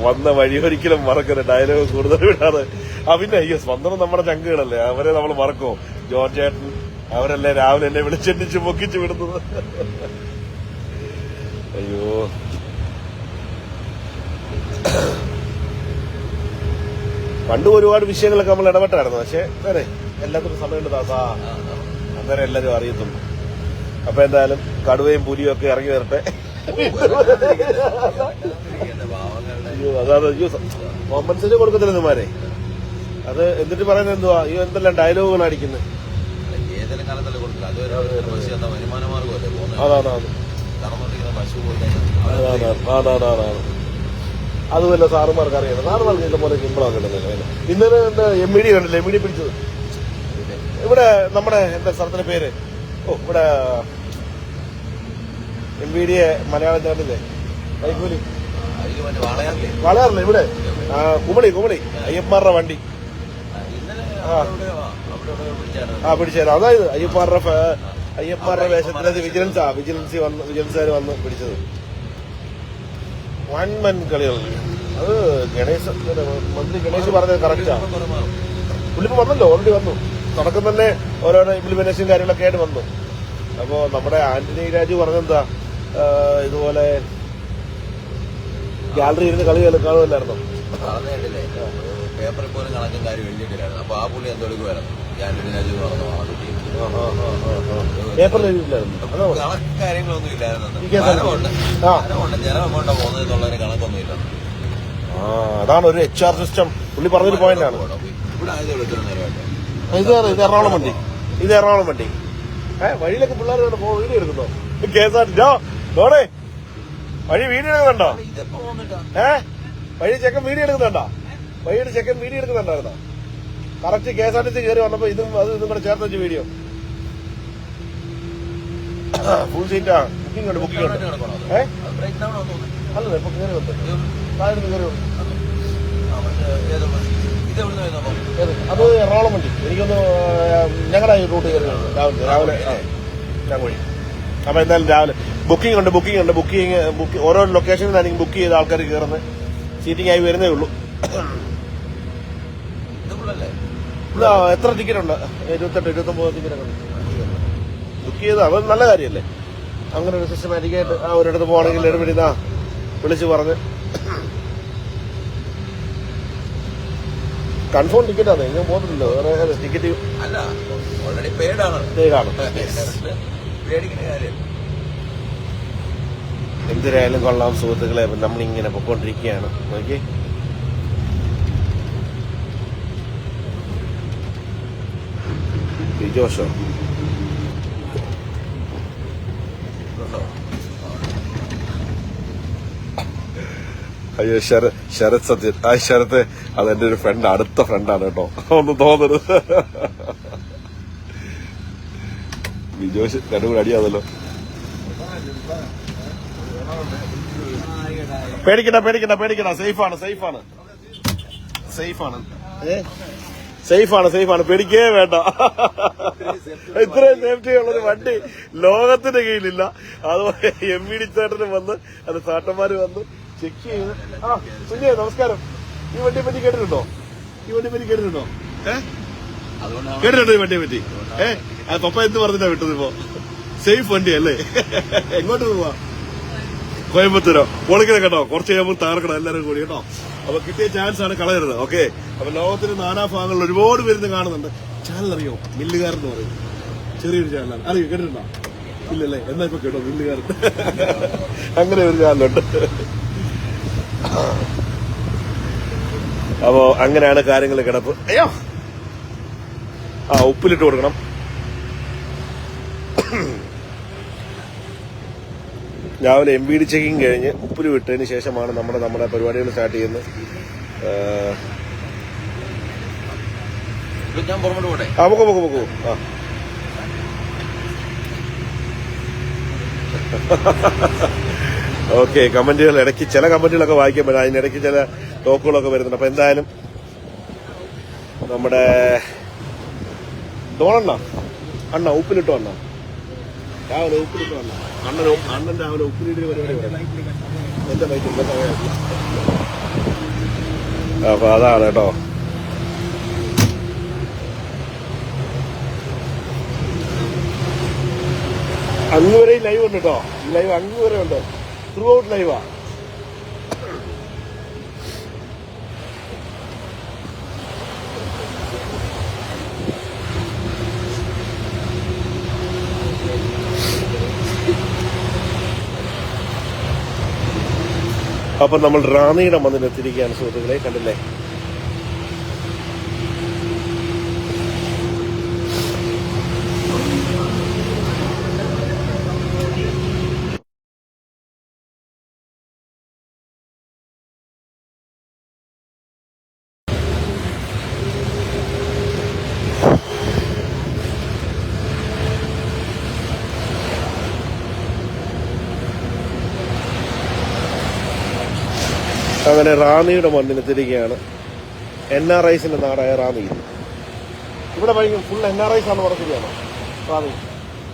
വന്ന വഴി ഒരിക്കലും മറക്കരുത്. ഡയലോഗ് കൂടുതൽ വിടാതെ. പിന്നെ അയ്യോ, സ്പന്ദനം നമ്മുടെ ചങ്കുകളല്ലേ, അവരെ നമ്മൾ മറക്കുമോ? ജോൺ ചേട്ടൻ അവരല്ലേ രാവിലെ എന്നെ വിളിച്ചെണ്ണിച്ച് പൊക്കിച്ച് വിടുന്നത്. അയ്യോ, പണ്ട് ഒരുപാട് വിഷയങ്ങളൊക്കെ നമ്മൾ ഇടപെട്ടായിരുന്നു. പക്ഷെ അതെ, എല്ലാത്തിനും സമയമുണ്ട് ദാസാ. അന്നേരം എല്ലാരും അറിയത്തുള്ളൂ. അപ്പൊ എന്തായാലും കടുവയും പുലിയും ഒക്കെ ഇറങ്ങി വരട്ടെ. പാവങ്ങളുടെ അയ്യോ അതാണ് അയ്യോ കോമ്പൻസേഷൻ കൊടുക്കത്തില്ല ഇന്നുമാരെ. അത് എന്നിട്ട് പറയുന്നത് എന്തുവാ ഈ എന്തെല്ലാം ഡയലോഗുകൾ അടിക്കുന്നത്. ഏതെങ്കിലും കാലത്തല്ലേ കൊടുക്കില്ല. അതൊരു പശു എന്താ വരുമാന മാർഗമല്ലേ പോകുന്നത്. അതാണ് കറന്നോണ്ടിരിക്കുന്ന പശു പോയി അതുമല്ല സാറുമാർക്ക് അറിയണം. സാറുമാർക്ക് ഇതുപോലെ സിമ്പിളാണ് കിട്ടുന്നില്ല. ഇന്നലെ എന്താ MVD കണ്ടില്ല, MVD പിടിച്ചത് ഇവിടെ നമ്മുടെ എന്താ സ്ഥലത്തിന്റെ പേര്, ഇവിടെ MVD മലയാളം ചാനലില്ലേ കൈക്കൂലി വളയാറില്ല ഇവിടെ കുമളി അയ്യപ്പന്മാരുടെ വണ്ടി പിടിച്ചേരാം. അതായത് അയ്യപ്പന്മാരുടെ വേഷത്തിലത് വിജിലൻസുകാർ വന്ന് പിടിച്ചത്. വൻമൻ കളികൾ. അത് മന്ത്രി ഗണേശ് പറഞ്ഞത് കറക്റ്റാണ്. പുള്ളിപ്പോ വന്നല്ലോ, ഓൾറെഡി വന്നു. തുടക്കം തന്നെ ഓരോരോ ഇംപ്ലിമെന്റേഷൻ കാര്യങ്ങളൊക്കെ ആയിട്ട് വന്നു. അപ്പോ നമ്മുടെ ആന്റണി രാജു പറഞ്ഞെന്താ ഇതുപോലെ ഗാലറി ഇരുന്ന് കളി കാണുമല്ലായിരുന്നോ? പേപ്പറിൽ പോലും കണക്കും കാര്യം എഴുതിയിട്ടില്ലായിരുന്നു. അപ്പൊ ആ പുള്ളി എന്തെടുക്കുമായിരുന്നു ആന്റണി രാജു പറഞ്ഞു. പേപ്പറിൽ എഴുതിയില്ലായിരുന്നു, കണക്ക് കാര്യങ്ങളൊന്നും ഇല്ലായിരുന്നു. ജനം എങ്ങോട്ടാ പോകുന്നതെന്നുള്ളതിന് കണക്കൊന്നും ഇല്ല. അതാണ് ഒരു HR സിസ്റ്റം. പുള്ളി പറഞ്ഞൊരു പോയിന്റാണ്. ഇവിടെ ആയതേ ഉള്ളൂ ഇത്ര നേരമായിട്ട്. ഇത് എറണാകുളം വണ്ടി. വഴിയിലൊക്കെ പിള്ളേർ വീഡിയോ എടുക്കുന്നോ? KSRTC വഴി വീഡിയോ എടുക്കുന്നുണ്ടോ? വഴി ചെക്കൻ വീഡിയോ എടുക്കുന്നുണ്ടോ? വഴിയുടെ ചെക്കൻ വീഡിയോ എടുക്കുന്നുണ്ടായിരുന്നോ? കറക്റ്റ് KSRTC കയറി വന്നപ്പോ ഇതും കൂടെ ചേർത്ത് വെച്ച വീഡിയോ. ഫുൾ സീറ്റാ. ബുക്കിംഗ് ഉണ്ട്. അല്ലല്ലോ ഇപ്പൊ കയറി വന്നു. കയറി വന്നു. അത് എറണാകുളം വണ്ടി. എനിക്കൊന്ന് ഞങ്ങളുടെ ഈ റൂട്ട് കയറി രാവിലെ ഞാൻ വഴി. അപ്പൊ എന്തായാലും രാവിലെ ബുക്കിംഗ് ഉണ്ട്. ഓരോ ലൊക്കേഷനിലാണെങ്കിൽ ബുക്ക് ചെയ്ത ആൾക്കാർ കയറുന്നത്. സീറ്റിംഗ് ആയി വരുന്നേ ഉള്ളൂ. എത്ര ടിക്കറ്റ് ഉണ്ട്? 28-29 ടിക്കറ്റൊക്കെ ഉണ്ട്. ബുക്ക് ചെയ്ത് അത് നല്ല കാര്യമല്ലേ? അങ്ങനെ ഒരു സിസ്റ്റമാറ്റിക്കായിട്ട് ഒരിടത്ത് പോകണമെങ്കിൽ ഇടപെടുന്ന വിളിച്ച് പറഞ്ഞ് കൺഫേം ടിക്കറ്റാണ്. ഞാൻ പോകുന്നില്ലല്ലോ വേറെ ടിക്കറ്റ്. എന്തിനായാലും കൊള്ളാം സുഹൃത്തുക്കളെ. നമ്മളിങ്ങനെ പൊക്കോണ്ടിരിക്കുകയാണ്. നോക്കി ജോഷോ അയ്യോ ശരത് സത്യൻ. ശരത്ത് അതെന്റെ ഒരു ഫ്രണ്ട്, അടുത്ത ഫ്രണ്ടാണ് കേട്ടോ, ഒന്നും തോന്നരുത്. ബിജോഷ് രണ്ടും കൂടെ അടിയാണല്ലോ. പേടിക്കണ്ട. സേഫാണ്. പേടിക്കേ വേണ്ട. ഇത്രയും സേഫ്റ്റി ഉള്ളൊരു വണ്ടി ലോകത്തിന്റെ കീഴിലില്ല. അതുപോലെ MVD ചേട്ടന് വന്ന് അത് സാട്ടന്മാര് വന്ന് ചെക്ക് ചെയ്ത്. സുനിയ നമസ്കാരം. ഈ വണ്ടിയെ പറ്റി കേട്ടിട്ടുണ്ടോ? കേട്ടിട്ടുണ്ടോ ഈ വണ്ടിയെ പറ്റി? പപ്പ എന്ത് പറഞ്ഞിട്ടാ വിട്ടത്? ഇപ്പോ സേഫ് വണ്ടിയല്ലേ? എങ്ങോട്ട് പോവാ? കോയമ്പത്തൂരോ? പൊളിക്കണം കേട്ടോ. കുറച്ച് കഴിയുമ്പോൾ തകർക്കണം എല്ലാവരും കൂടി കേട്ടോ. അപ്പൊ കിട്ടിയ ചാൻസ് ആണ്, കളയരുത്. ഓക്കെ. അപ്പൊ ലോകത്തിന് നാനാഭാഗങ്ങളിൽ ഒരുപാട് പേരുന്ന് കാണുന്നുണ്ട്. ചാനൽ അറിയോ? മില്ലുകാരൻ എന്ന് പറയും. ചെറിയൊരു ചാനലാണ്. അറിയോ? കേട്ടിട്ടുണ്ടോ? ഇല്ലല്ലേ? എന്നാ ഇപ്പൊ കേട്ടോ മില്ലുകാരൻ. അങ്ങനെ ഒരു ചാനലുണ്ട്. അപ്പോ അങ്ങനെയാണ് കാര്യങ്ങൾ കിടപ്പ്. അയ്യോ ഉപ്പിലിട്ട് കൊടുക്കണം. രാവിലെ MVD ചെക്കിങ് കഴിഞ്ഞ് ഉപ്പിൽ വിട്ടതിന് ശേഷമാണ് നമ്മുടെ പരിപാടികൾ സ്റ്റാർട്ട് ചെയ്യുന്നത്. പോകൂ. ഓക്കെ. കമന്റുകൾ ഇടയ്ക്ക് ചില കമന്റുകളൊക്കെ വായിക്കാൻ പറ്റും. അതിനിടയ്ക്ക് ചില ടോക്കുകളൊക്കെ വരുന്നുണ്ട്. അപ്പൊ എന്തായാലും നമ്മുടെ അണ്ണ ഉപ്പിലിട്ടോ രാവിലെ ഉപ്പിലിട്ടോ അണ്ണൻ രാവിലെ ഉപ്പിലിട്ട് പരിപാടി. എന്റെ ബൈക്ക് അപ്പൊ അതാണ് കേട്ടോ. അങ്ങുവരെ ലൈവ് ഉണ്ട് കേട്ടോ. ഈ ലൈവ് അങ്ങുവരെ ഉണ്ട്. ത്രൂ ഔട്ട് ലൈവാ. അപ്പൊ നമ്മൾ റാന്നിയുടെ മന്ദിരത്തിരിക്കുകയാണ് സുഹൃത്തുക്കളെ, കണ്ടില്ലേ? അങ്ങനെ റാന്നിയുടെ മന്ദിരത്തിരിക്കുകയാണ്. NRIസിന്റെ നാടായ റാന്നി. ഇവിടെ ഭയങ്കര ഫുൾ NRIs ആണെന്ന് പറഞ്ഞ ശരിയാണോ?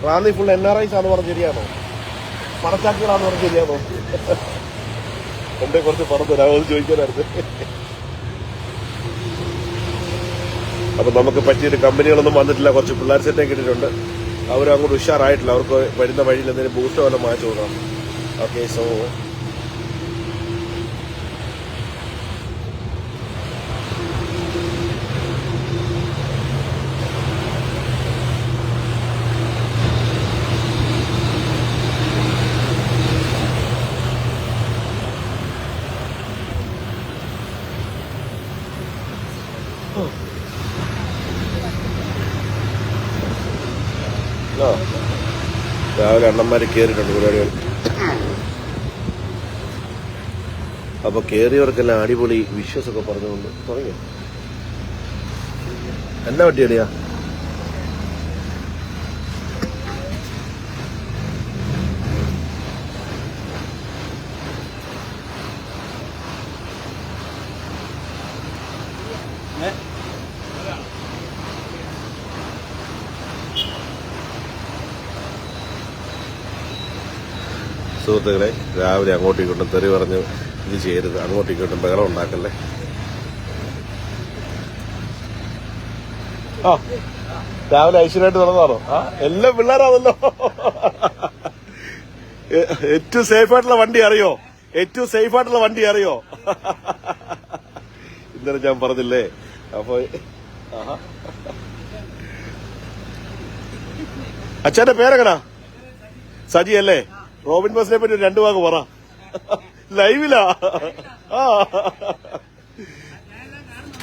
റാന്നി ഫുൾ NRIs ആണെന്ന് പറഞ്ഞ ശരിയാണോ? പണച്ചാക്കുകളാന്ന് പറഞ്ഞ ശരിയാണോ? എന്റെ കുറച്ച് പറഞ്ഞു തരാമോ ചോദിക്കാനായിരുന്നു. അപ്പൊ നമുക്ക് പറ്റിയൊരു കമ്പനികളൊന്നും വന്നിട്ടില്ല. കുറച്ച് പിള്ളേർ സെറ്റൊക്കെ ഇട്ടിട്ടുണ്ട്. അവർ അങ്ങോട്ട് ഉഷാറായിട്ടില്ല. അവർക്ക് വരുന്ന വഴിയിൽ എന്തെങ്കിലും ബൂസ്റ്റോ വല്ലതും വാങ്ങിച്ചു കൊടുക്കണം. ഓക്കെ, സോ രാവിലെ അണ്ണന്മാര് കയറിയിട്ടുണ്ട് പരിപാടികൾ. അപ്പൊ കയറിയവർക്കെല്ലാം അടിപൊളി വിശ്വസൊക്കെ പറഞ്ഞുകൊണ്ട് തുടങ്ങി. എന്നാ പറ്റിയടിയാ? സുഹൃത്തുക്കളെ, രാവിലെ അങ്ങോട്ടും ഇങ്ങോട്ടും തെറി പറഞ്ഞ് ഇത് ചെയ്യരുത്. അങ്ങോട്ടും ഇങ്ങോട്ടും ബഹളം ഉണ്ടാക്കല്ലേ. രാവിലെ ഐശ്വര്യമായിട്ട് നടന്നാണോ? എല്ലാം പിള്ളേരാണല്ലോ. ഏറ്റവും സേഫ് ആയിട്ടുള്ള വണ്ടി അറിയോ? ഏറ്റവും സേഫ് ആയിട്ടുള്ള വണ്ടി അറിയോ? ഇന്നലെ ഞാൻ പറഞ്ഞില്ലേ? അപ്പൊ അച്ഛന്റെ പേരെങ്ങനാ? സജി അല്ലേ? റോബിൻ ബസിനെ പറ്റി 2 വാക്ക് പറ. ലൈവിലാ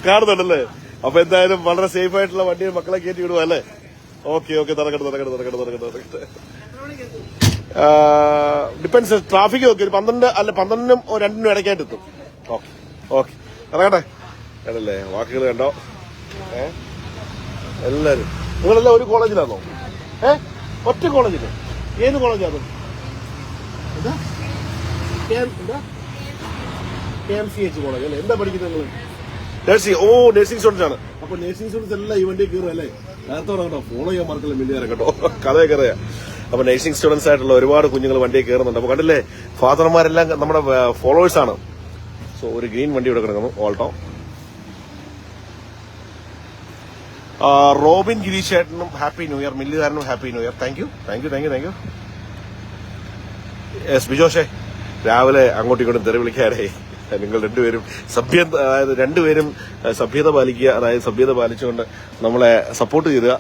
കാണുന്നുണ്ടല്ലേ? അപ്പൊ എന്തായാലും വളരെ സേഫ് ആയിട്ടുള്ള വണ്ടിയിൽ മക്കളെ കയറ്റി വിടുക അല്ലേ? ഓക്കെ, നടക്കട്ടെ. ഡിപ്പെൻസ്, ട്രാഫിക് നോക്കി. 12 അല്ല 12നും 2നും ഇടയ്ക്കായിട്ട് എത്തും. ഓക്കെ ഇറങ്ങട്ടെ. ആണല്ലേ? വാക്കുകൾ കണ്ടോ? എല്ലാരും നിങ്ങളെല്ലാം ഒരു കോളേജിലാണോ? ഒറ്റ കോളേജില്? ഏത് കോളേജാണ്? KMCH കോളേജ് അല്ലേ? എന്താ പഠിക്കുന്നത് നിങ്ങൾ? നഴ്സിംഗ്. ഓ, നഴ്സിംഗ് സ്റ്റുഡൻസ് ആണ്. അപ്പൊ നഴ്സിംഗ് സ്റ്റുഡൻസ് എല്ലാം ഈ വണ്ടി കയറും അല്ലേ? നേരത്തെ കേട്ടോ, ഫോളോ ചെയ്യാൻ മറക്കല്ലേ മില്ലിയാരെ കേട്ടോ, കഥയൊക്കെ അറിയാം. അപ്പൊ നഴ്സിംഗ് സ്റ്റുഡൻസ് ആയിട്ടുള്ള ഒരുപാട് കുഞ്ഞുങ്ങൾ വണ്ടിയിൽ കയറുന്നുണ്ട്. അപ്പൊ കണ്ടില്ലേ, ഫാദർമാരെല്ലാം നമ്മുടെ ഫോളോവേഴ്സ് ആണ്. സോ ഒരു ഗ്രീൻ വണ്ടി ഇവിടെ കിടക്കുന്നു, ഓൾട്ടോ. റോബിൻ ഗിരീഷേട്ടനും ഹാപ്പി ന്യൂ ഇയർ, മില്ലുകാരനും happy new year. Thank you. ബിജോഷേ, രാവിലെ അങ്ങോട്ടും ഇങ്ങോട്ടും തെറി വിളിക്കാതെ നിങ്ങൾ രണ്ടുപേരും സഭ്യത പാലിക്കുക. അതായത് സഭ്യത പാലിച്ചുകൊണ്ട് നമ്മളെ സപ്പോർട്ട് ചെയ്യുക.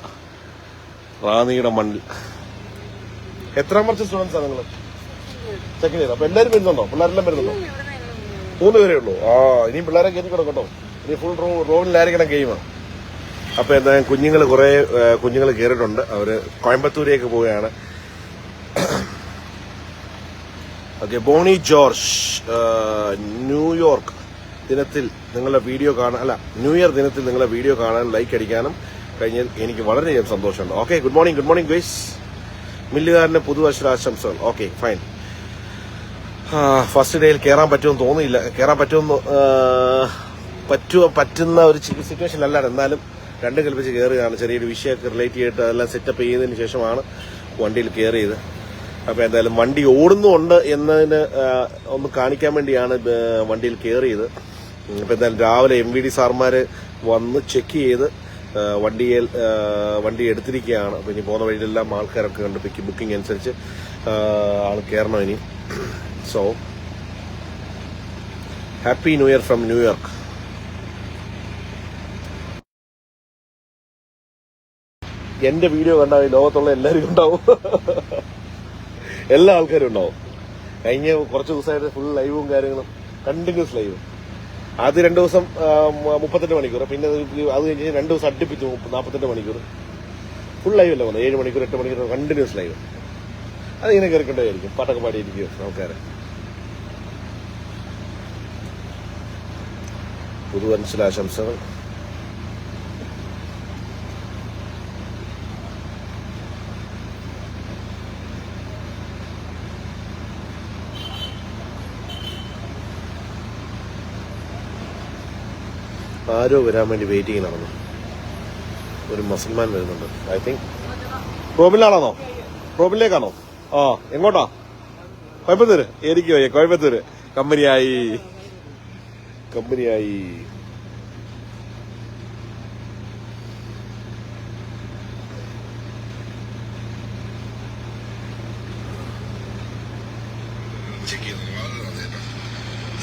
റാന്നിയുടെ മണ്ണിൽ എത്രാം വർഷം സ്റ്റുഡൻസ് ആണ് നിങ്ങൾ? Second year. അപ്പൊ എല്ലാവരും വരുന്നുണ്ടോ? പിള്ളേരെല്ലാം വരുന്നുണ്ടോ? 3 പേരേ ഉള്ളൂ. ഇനിയും പിള്ളേരെ കയറ്റിക്കൂടെ കേട്ടോ. ഇനി ഫുൾ റോഡിലായിരിക്കണം ഗെയിം. അപ്പൊ എന്തായാലും കുറെ കുഞ്ഞുങ്ങൾ കയറിയിട്ടുണ്ട്. അവര് കോയമ്പത്തൂരേക്ക് പോവുകയാണ്. ഓക്കെ, ബോണി ജോർജ്, ന്യൂയോർക്ക് ദിനത്തിൽ നിങ്ങളുടെ വീഡിയോ ന്യൂ ഇയർ ദിനത്തിൽ നിങ്ങളുടെ വീഡിയോ കാണാൻ ലൈക്ക് അടിക്കാനും കഴിഞ്ഞാൽ എനിക്ക് വളരെയധികം സന്തോഷമുണ്ട്. Okay, good morning guys. മില്ലുകാരന്റെ പുതുവർഷാശംസകൾ. Okay, fine. ഫസ്റ്റ് ഡേയിൽ കയറാൻ പറ്റുമെന്ന് തോന്നിയില്ല. കയറാൻ പറ്റുന്ന ഒരു സിറ്റുവേഷൻ അല്ലാതെ, എന്നാലും 2 കൽപ്പിച്ച് കയറുകയാണ്. ചെറിയൊരു വിഷയമൊക്കെ റിലേറ്റ് ചെയ്തിട്ട് അതെല്ലാം സെറ്റപ്പ് ചെയ്തതിന് ശേഷമാണ് വണ്ടിയിൽ കയറിയത്. അപ്പൊ എന്തായാലും വണ്ടി ഓടുന്നുണ്ട് എന്നതിന് ഒന്ന് കാണിക്കാൻ വേണ്ടിയാണ് വണ്ടിയിൽ കയറിയത്. അപ്പൊ എന്തായാലും രാവിലെ MVD സാർമാര് വന്ന് ചെക്ക് ചെയ്ത് വണ്ടി എടുത്തിരിക്കുകയാണ്. അപ്പൊ ഇനി പോകുന്ന വഴിയിലെല്ലാം ആൾക്കാരൊക്കെ കണ്ട് ബുക്കിംഗ് അനുസരിച്ച് ആൾ കയറണം ഇനി. So happy new year from New York. എന്റെ വീഡിയോ കണ്ടാൽ ലോകത്തുള്ള എല്ലാവരും ഉണ്ടാവും, എല്ലാ ആൾക്കാരും ഉണ്ടാവും. കഴിഞ്ഞ കുറച്ച് ദിവസമായിട്ട് ഫുൾ ലൈവും കാര്യങ്ങളും കണ്ടിന്യൂസ് ലൈവ്. അത് 2 ദിവസം 38 മണിക്കൂർ, പിന്നെ അത് കഴിഞ്ഞ് 2 ദിവസം അടുപ്പിച്ച് 48 മണിക്കൂർ ഫുൾ ലൈവ് അല്ല പോകുന്നത്. 7 മണിക്കൂർ 8 മണിക്കൂർ കണ്ടിന്യൂസ് ലൈവ്. അതിങ്ങനെ കയറിക്കൊണ്ടേയിരിക്കും, പാട്ടൊക്കെ പാടിയിരിക്കും ആൾക്കാരെ. പുതുവത്സരാശംസകൾ. ആരോ വരാൻ വേണ്ടി വെയിറ്റിംഗ് നടന്നു. ഒരു മുസൽമാൻ വരുന്നുണ്ട്. ഐ തിങ്ക് റോബിലാണോ? റോബിലേക്കാണോ? ആ, എങ്ങോട്ടാ? കോയമ്പത്തൂര്. എനിക്കോ കോയമ്പത്തൂര്. കമ്പനിയായി.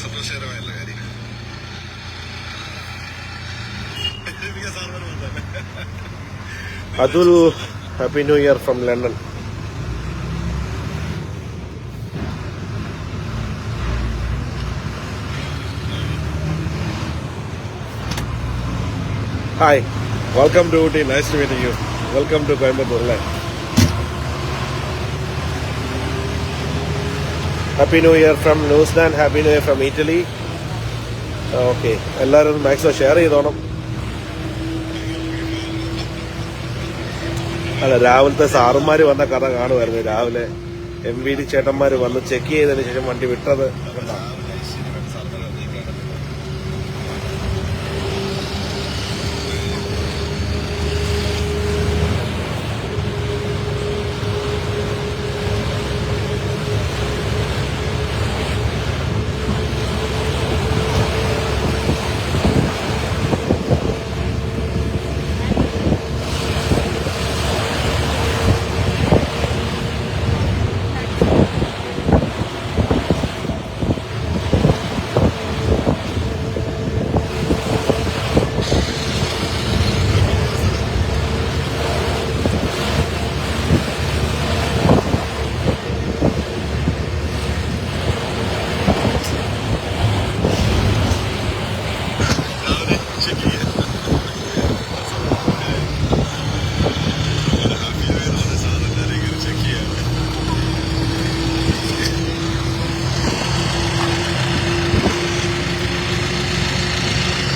സന്തോഷകരമായുള്ള കാര്യം. Atul, Happy New Year from London. Hi, welcome to Ooty. Nice to meet you. Welcome to Coimbatore. Happy New Year from New Zealand. Happy New Year from Italy. Okay, എല്ലാവരും maximum share ചെയ്തോണം. അല്ല, രാവിലത്തെ സാറുമാര് വന്ന കഥ കാണുമായിരുന്നു. രാവിലെ MVD ചേട്ടന്മാര് വന്ന് check ചെയ്തതിന് ശേഷം വണ്ടി വിട്ടത് കണ്ടോ?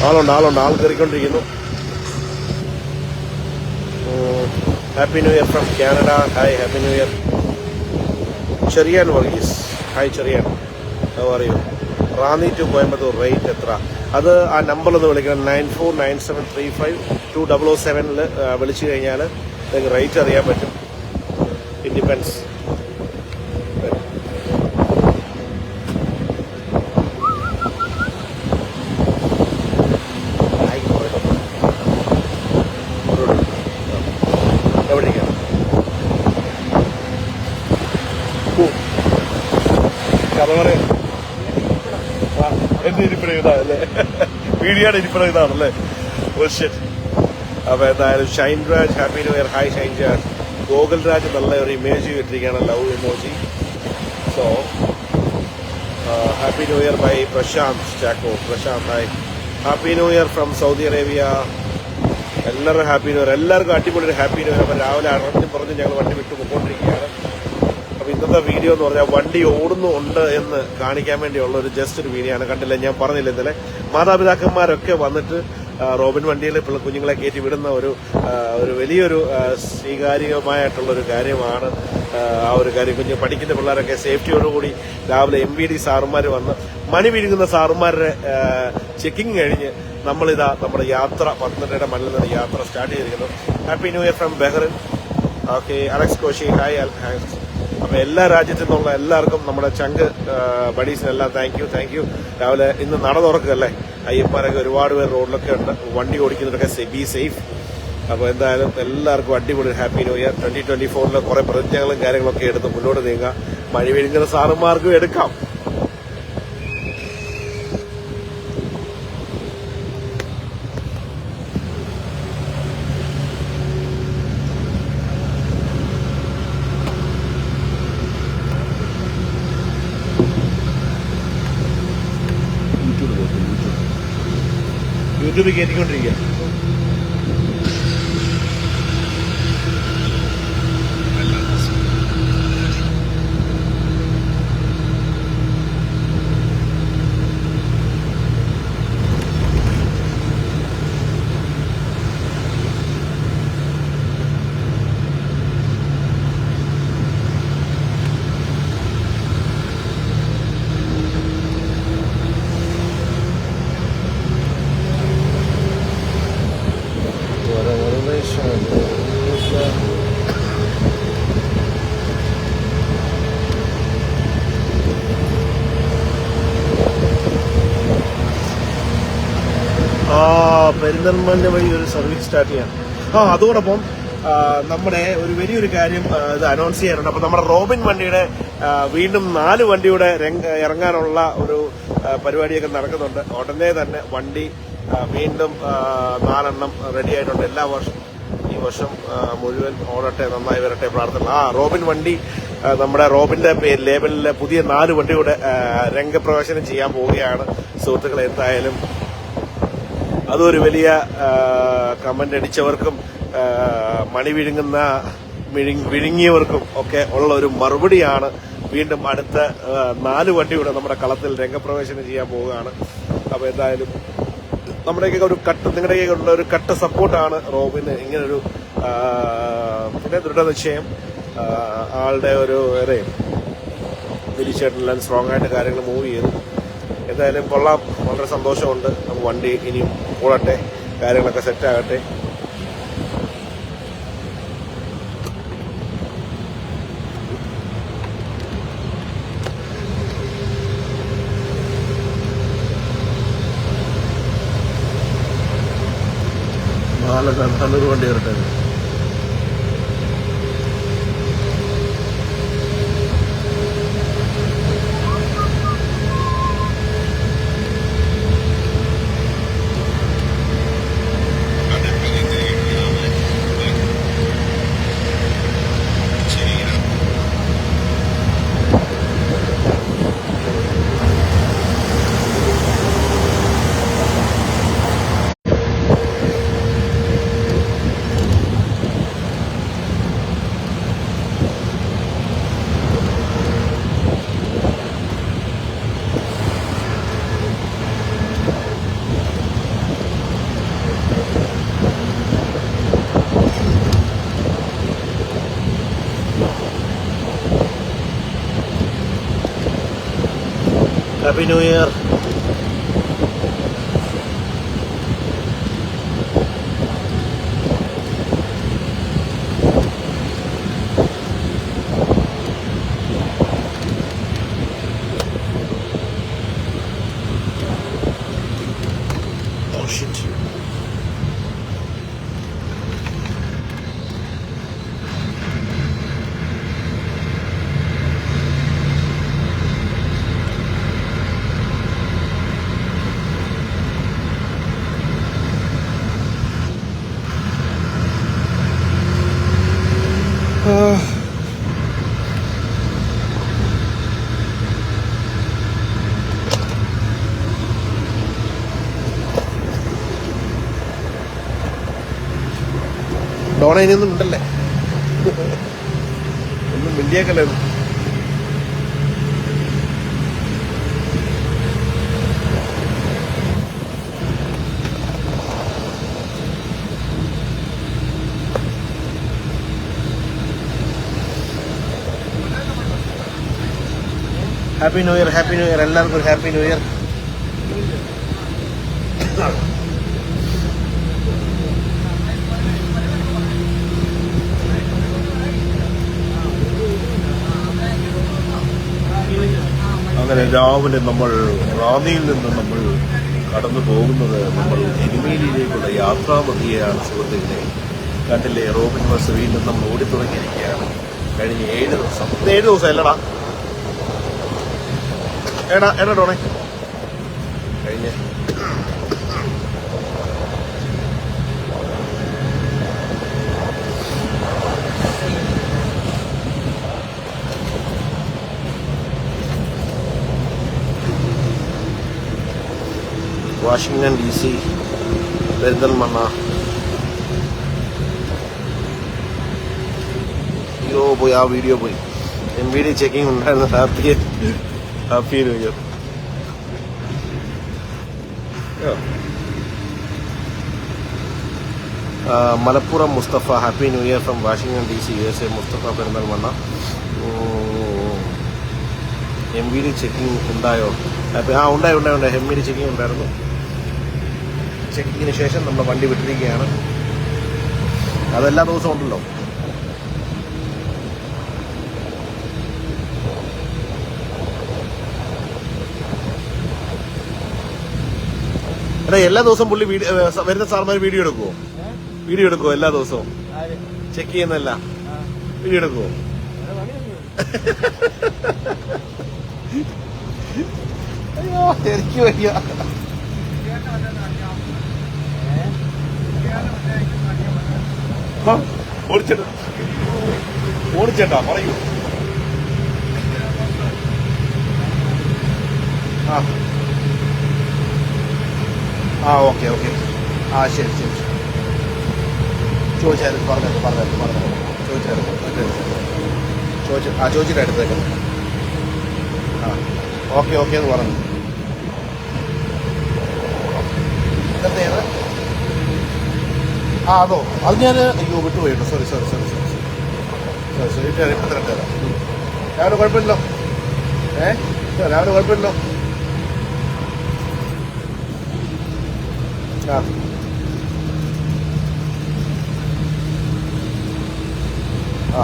ആളുണ്ട്, ആൾ കയറിക്കൊണ്ടിരിക്കുന്നു. Happy new year from Canada. Hi, happy new year. Cherian Varghese. Hi Cherian, how are you? Ranni to Coimbatore rate എത്ര? അത് ആ നമ്പറിലൊന്ന് വിളിക്കണം. 9497352007 വിളിച്ചു കഴിഞ്ഞാൽ നിങ്ങൾക്ക് റേറ്റ് അറിയാൻ പറ്റും. It depends. കഥ പറയാം. എന്റെ ഇരിപ്പിട ഇതാണല്ലേ, വീഡിയോയുടെ ഇരിപ്പിട ഇതാണല്ലേ. അപ്പൊ എന്തായാലും Shine Raj happy new year. Hi Shine Raj. Gokul Raj നല്ല ഒരു ഇമേജ് ഇട്ടിരിക്കുകയാണ്, love emoji. So happy new year by Prashanth Chacko. Prashanth hi. Happy new year from Saudi Arabia. എല്ലാവരും ഹാപ്പി ന്യൂ ഇയർ. എല്ലാവർക്കും അടിപൊളി ഒരു ഹാപ്പി ന്യൂ ഇയർ. അപ്പൊ രാവിലെ പറഞ്ഞ് ഞങ്ങൾ വണ്ടി വിട്ടു പോയിക്കൊണ്ടിരിക്കുകയാണ്. അപ്പൊ ഇന്നത്തെ വീഡിയോ എന്ന് പറഞ്ഞാൽ വണ്ടി ഓടുന്നുണ്ട് എന്ന് കാണിക്കാൻ വേണ്ടിയുള്ള ഒരു ജസ്റ്റ് ഒരു വീഡിയോ ആണ്. കണ്ടില്ല, ഞാൻ പറഞ്ഞില്ല ഇന്നലെ മാതാപിതാക്കന്മാരൊക്കെ വന്നിട്ട് റോബിൻ വണ്ടിയിൽ കുഞ്ഞുങ്ങളെ കയറ്റി വിടുന്ന ഒരു വലിയൊരു സ്വീകാര്യമായിട്ടുള്ളൊരു കാര്യമാണ്. ആ ഒരു കാര്യം കുഞ്ഞ് പഠിക്കുന്ന പിള്ളേരൊക്കെ സേഫ്റ്റിയോടുകൂടി രാവിലെ MVD സാറുമാർ വന്ന് മണി വിഴുങ്ങുന്ന സാറുമാരുടെ ചെക്കിങ് കഴിഞ്ഞ് നമ്മളിതാ നമ്മുടെ യാത്ര പത്തനംതിട്ടയുടെ മണ്ണിൽ നിന്ന് യാത്ര സ്റ്റാർട്ട് ചെയ്തിരിക്കുന്നു. Happy new year from Bahrain. Okay, Alex Koshy hi. അപ്പൊ എല്ലാ രാജ്യത്തു നിന്നുള്ള എല്ലാവർക്കും നമ്മുടെ ചങ്ക് ബഡീസിനെല്ലാം താങ്ക് യു. രാവിലെ ഇന്ന് നട തുറക്കുകയല്ലേ, അയ്യപ്പാരൊക്കെ ഒരുപാട് പേര് റോഡിലൊക്കെ ഉണ്ട്, വണ്ടി ഓടിക്കുന്നവരൊക്കെ ബി സേഫ്. അപ്പൊ എന്തായാലും എല്ലാവർക്കും അടിപൊളി ഹാപ്പി ന്യൂ ഇയർ. 2024 കുറെ പ്രതിജ്ഞകളും കാര്യങ്ങളൊക്കെ എടുത്ത് മുന്നോട്ട് നീങ്ങുക. മഴ വീഴുന്ന സാറുമാർക്കും എടുക്കാം. യൂട്യൂബിൽ കയറ്റിക്കൊണ്ടിരിക്കുക. പെരിന്തൽമണ്ണ വഴി ഒരു സർവീസ് സ്റ്റാർട്ട് ചെയ്യാം. അതോടൊപ്പം നമ്മുടെ ഒരു വലിയൊരു കാര്യം ഇത് അനൗൺസ് ചെയ്യാനുണ്ട്. അപ്പൊ നമ്മുടെ റോബിൻ വണ്ടിയുടെ വീണ്ടും 4 വണ്ടിയുടെ ഇറങ്ങാനുള്ള ഒരു പരിപാടിയൊക്കെ നടക്കുന്നുണ്ട്. ഉടനെ തന്നെ വണ്ടി വീണ്ടും 4 എണ്ണം റെഡി ആയിട്ടുണ്ട്. എല്ലാ വർഷവും ഈ വർഷം മുഴുവൻ ഓടട്ടെ, നന്നായി വരട്ടെ പ്രാർത്ഥന. റോബിൻ വണ്ടി നമ്മുടെ റോബിന്റെ ലേബലിലെ പുതിയ 4 വണ്ടിയുടെ രംഗപ്രവേശനം ചെയ്യാൻ പോവുകയാണ് സുഹൃത്തുക്കളെ. എന്തായാലും അതൊരു വലിയ കമന്റ് അടിച്ചവർക്കും മണി വിഴുങ്ങിയവർക്കും ഒക്കെ ഉള്ള ഒരു മറുപടിയാണ്. വീണ്ടും അടുത്ത 4 വണ്ടിയുടെ നമ്മുടെ കളത്തിൽ രംഗപ്രവേശനം ചെയ്യാൻ പോവുകയാണ്. അപ്പൊ എന്തായാലും നിങ്ങളുടെയൊക്കെ ഉള്ള ഒരു കട്ട സപ്പോർട്ടാണ് റോബിന് ഇങ്ങനൊരു പിന്നെ ദൃഢനിശ്ചയം ആളുടെ ഒരു ദിലീഷേട്ടനെല്ലാം സ്ട്രോങ് ആയിട്ട് കാര്യങ്ങൾ മൂവ് ചെയ്തു. എന്തായാലും കൊള്ളാം, വളരെ സന്തോഷമുണ്ട്. നമുക്ക് വണ്ടി ഇനിയും ഓടട്ടെ, കാര്യങ്ങളൊക്കെ സെറ്റാകട്ടെ. നല്ലൊരു വണ്ടി വരട്ടെ. Happy New Year. Oh shit. Dona ഇനിയൊന്നും ഉണ്ടല്ലേ, ഒന്നും മിണ്ടിയേക്കല്ലേ. Happy new year, happy new year, എല്ലാവർക്കും ഒരു ഹാപ്പി ന്യൂ ഇയർ. അങ്ങനെ രാവിലെ നമ്മൾ റാന്നിയിൽ നിന്ന് നമ്മൾ കടന്നു പോകുന്നത് നമ്മൾ എരുമേലിയിലേക്കുള്ള യാത്രാമതിയാണ് സുഹൃത്തുക്കളെ. കണ്ടില്ലേ, റോബിൻ ബസ് വീണ്ടും നമ്മൾ ഓടിത്തുടങ്ങിയിരിക്കുകയാണ്. കഴിഞ്ഞ 7 ദിവസം 7 ദിവസം അല്ലടാ എടാ ഡോണേ കഴിഞ്ഞ വാഷിംഗ്ടൺ DC പെരിന്തൽമണ്ണ. അയ്യോ പോയി, ആ വീഡിയോ പോയി. MVD ചെക്കിംഗ് ഉണ്ടായിരുന്നു. Happy new year. Malappuram Mustafa, happy new year from Washington DC, USA. Mustafa Perinthalmanna. MVD checking ഉണ്ടായോ? ഉണ്ടായി. MVD ചെക്കിംഗ് ഉണ്ടായിരുന്നു. ചെക്കിങ്ങിന് ശേഷം നമ്മൾ വണ്ടി വിട്ടിരിക്കുകയാണ്. അതെല്ലാ ദിവസവും ഉണ്ടല്ലോ. എടാ, എല്ലാ ദിവസവും പുള്ളി വരുന്ന സാർമാർ വീഡിയോ എടുക്കുമോ? എല്ലാ ദിവസവും ചെക്ക് ചെയ്യുന്നല്ല, വീഡിയോ എടുക്കുമോ? അയ്യോ, എനിക്ക് വയ്യ. ഓടിച്ചേട്ടാ പറയൂ. ഓക്കെ. ശരി. ചോദിച്ചായിരുന്നു, പറഞ്ഞു. ചോദിച്ചിട്ട് എടുത്തേക്കാം. ഓക്കെ എന്ന് പറഞ്ഞു. ഇന്നത്തേത്? അതോ, അത് ഞാൻ അയ്യോ വിട്ടുപോയിട്ടോ. സോറി. ഇപ്പം തരാം. രാവിലെ കുഴപ്പമില്ലല്ലോ. രാവിലെ കുഴപ്പമില്ലല്ലോ.